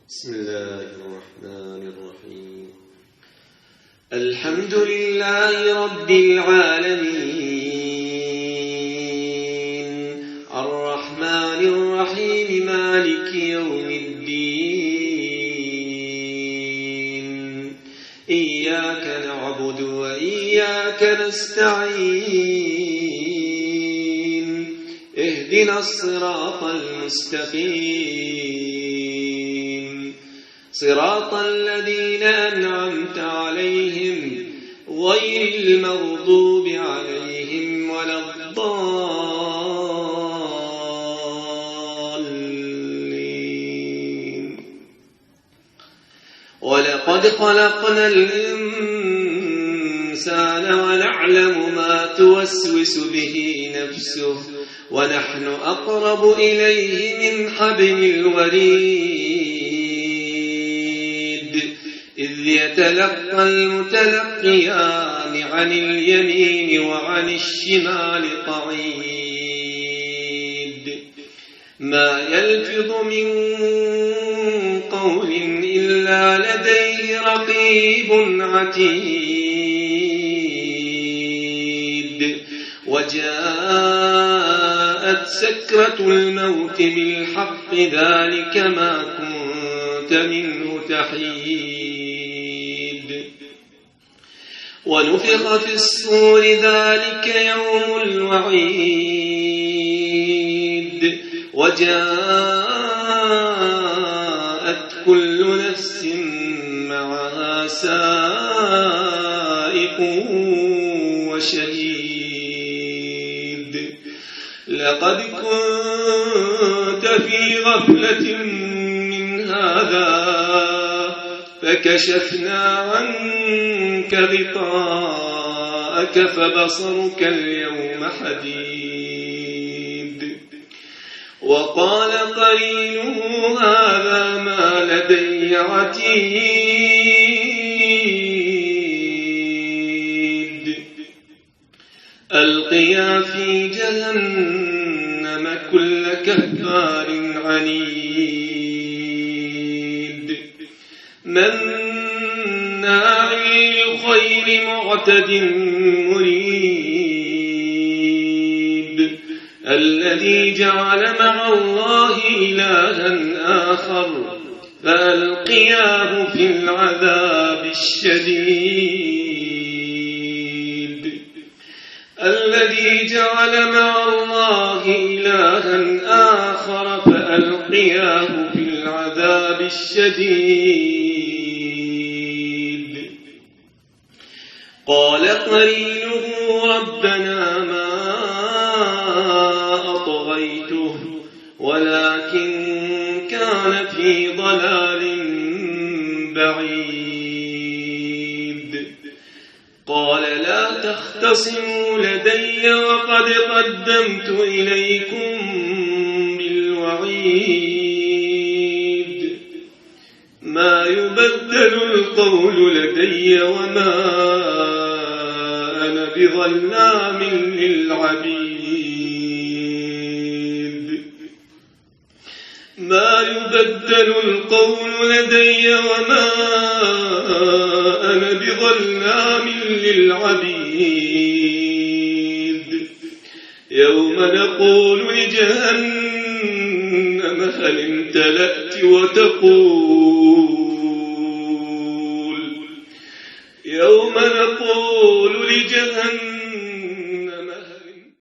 بسم الله الرحمن الرحيم. الحمد لله رب العالمين، الرحمن الرحيم، مالك يوم الدين. إياك نعبد وإياك نستعين، اهدنا الصراط المستقيم، صراط الذين أنعمت عليهم غير المغضوب عليهم ولا الضالين. ولقد خلقنا الإنسان ونعلم ما توسوس به نفسه، ونحن أقرب إليه من حبل الوريد، إذ يتلقى المتلقيان عن اليمين وعن الشمال قعيد. ما يلفظ من قول إلا لديه رقيب عتيد. وجاءت سكرة الموت بالحق، ذلك ما كنت منه تحيد. ونفخ في الصور، ذلك يوم الوعيد. وجاءت كل نفس معها سائق وشهيد. لقد كنت في غفلة من هذا فكشفنا عنك غطاءك فبصرك اليوم حديد. وقال قرينه هذا ما لدي عتيد. ألقيا في جهنم كل كفار عنيد، مناع للخير معتد مريب. الذي جعل مع الله إلها آخر فألقياه في العذاب الشديد. الذي جعل مع الله إلها آخر فألقياه في العذاب الشديد. قال قرينه ربنا ما أطغيته ولكن كان في ضلال بعيد. قال لا تختصموا لدي وقد قدمت إليكم بالوعيد. ما يبدل القول لدي وما أنا بظلام للعبيد. ما يبدل القول لدي وما أنا بظلام للعبيد. يوم نقول لجهنم هل امتلأت وتقول، يوم نقول لجهنم